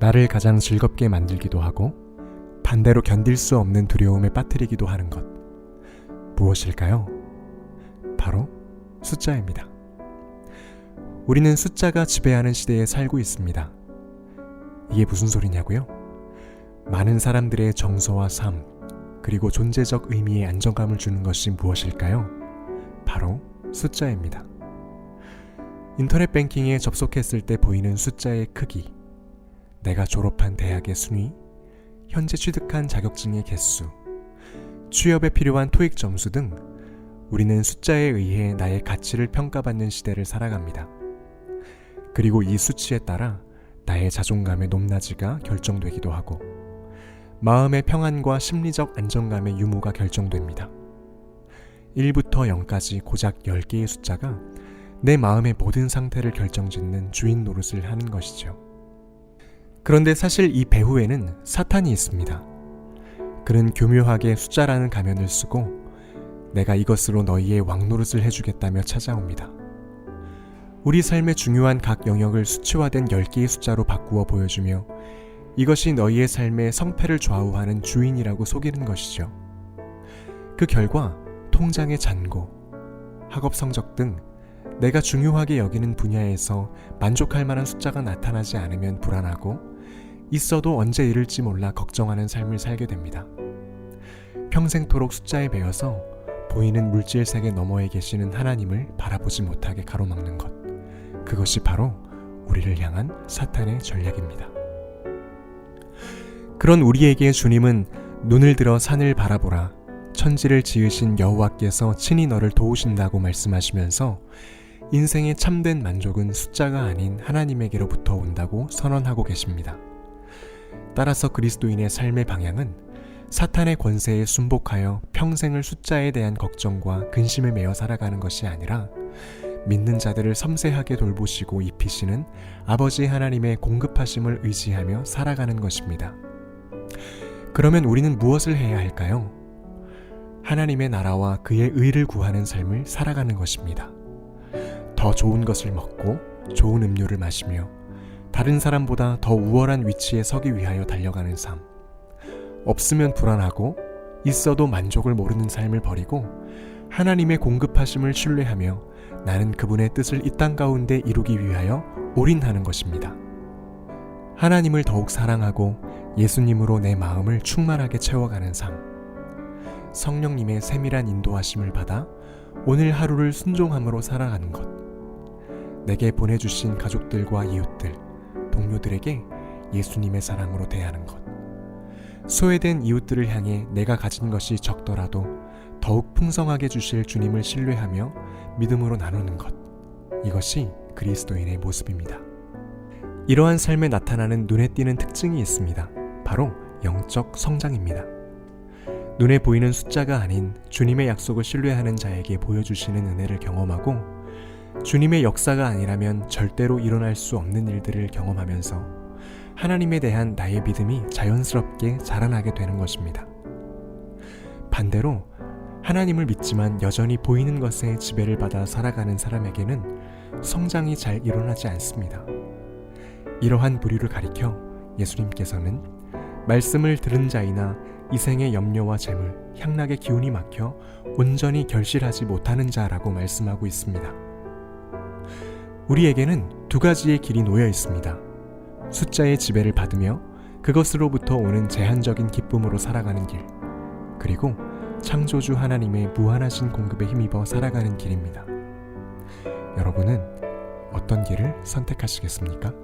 나를 가장 즐겁게 만들기도 하고 반대로 견딜 수 없는 두려움에 빠뜨리기도 하는 것. 무엇일까요? 바로 숫자입니다. 우리는 숫자가 지배하는 시대에 살고 있습니다. 이게 무슨 소리냐고요? 많은 사람들의 정서와 삶, 그리고 존재적 의미에 안정감을 주는 것이 무엇일까요? 바로 숫자입니다. 인터넷 뱅킹에 접속했을 때 보이는 숫자의 크기, 내가 졸업한 대학의 순위, 현재 취득한 자격증의 개수, 취업에 필요한 토익 점수 등 우리는 숫자에 의해 나의 가치를 평가받는 시대를 살아갑니다. 그리고 이 수치에 따라 나의 자존감의 높낮이가 결정되기도 하고 마음의 평안과 심리적 안정감의 유무가 결정됩니다. 1부터 0까지 고작 10개의 숫자가 내 마음의 모든 상태를 결정짓는 주인 노릇을 하는 것이죠. 그런데 사실 이 배후에는 사탄이 있습니다. 그는 교묘하게 숫자라는 가면을 쓰고 내가 이것으로 너희의 왕노릇을 해주겠다며 찾아옵니다. 우리 삶의 중요한 각 영역을 수치화된 10개의 숫자로 바꾸어 보여주며 이것이 너희의 삶의 성패를 좌우하는 주인이라고 속이는 것이죠. 그 결과 통장의 잔고, 학업 성적 등 내가 중요하게 여기는 분야에서 만족할 만한 숫자가 나타나지 않으면 불안하고 있어도 언제 잃을지 몰라 걱정하는 삶을 살게 됩니다. 평생토록 숫자에 매여서 보이는 물질 세계 너머에 계시는 하나님을 바라보지 못하게 가로막는 것. 그것이 바로 우리를 향한 사탄의 전략입니다. 그런 우리에게 주님은 눈을 들어 산을 바라보라. 천지를 지으신 여호와께서 친히 너를 도우신다고 말씀하시면서 인생의 참된 만족은 숫자가 아닌 하나님에게로부터 온다고 선언하고 계십니다. 따라서 그리스도인의 삶의 방향은 사탄의 권세에 순복하여 평생을 숫자에 대한 걱정과 근심에 매여 살아가는 것이 아니라 믿는 자들을 섬세하게 돌보시고 입히시는 아버지 하나님의 공급하심을 의지하며 살아가는 것입니다. 그러면 우리는 무엇을 해야 할까요? 하나님의 나라와 그의 의를 구하는 삶을 살아가는 것입니다. 더 좋은 것을 먹고 좋은 음료를 마시며 다른 사람보다 더 우월한 위치에 서기 위하여 달려가는 삶. 없으면 불안하고 있어도 만족을 모르는 삶을 버리고 하나님의 공급하심을 신뢰하며 나는 그분의 뜻을 이 땅 가운데 이루기 위하여 올인하는 것입니다. 하나님을 더욱 사랑하고 예수님으로 내 마음을 충만하게 채워가는 삶. 성령님의 세밀한 인도하심을 받아 오늘 하루를 순종함으로 살아가는 것. 내게 보내주신 가족들과 이웃들, 동료들에게 예수님의 사랑으로 대하는 것. 소외된 이웃들을 향해 내가 가진 것이 적더라도 더욱 풍성하게 주실 주님을 신뢰하며 믿음으로 나누는 것. 이것이 그리스도인의 모습입니다. 이러한 삶에 나타나는 눈에 띄는 특징이 있습니다. 바로 영적 성장입니다. 눈에 보이는 숫자가 아닌 주님의 약속을 신뢰하는 자에게 보여주시는 은혜를 경험하고 주님의 역사가 아니라면 절대로 일어날 수 없는 일들을 경험하면서 하나님에 대한 나의 믿음이 자연스럽게 자라나게 되는 것입니다. 반대로 하나님을 믿지만 여전히 보이는 것에 지배를 받아 살아가는 사람에게는 성장이 잘 일어나지 않습니다. 이러한 부류를 가리켜 예수님께서는 말씀을 들은 자이나 이 생의 염려와 재물, 향락의 기운이 막혀 온전히 결실하지 못하는 자라고 말씀하고 있습니다. 우리에게는 두 가지의 길이 놓여 있습니다. 숫자의 지배를 받으며 그것으로부터 오는 제한적인 기쁨으로 살아가는 길, 그리고 창조주 하나님의 무한하신 공급에 힘입어 살아가는 길입니다. 여러분은 어떤 길을 선택하시겠습니까?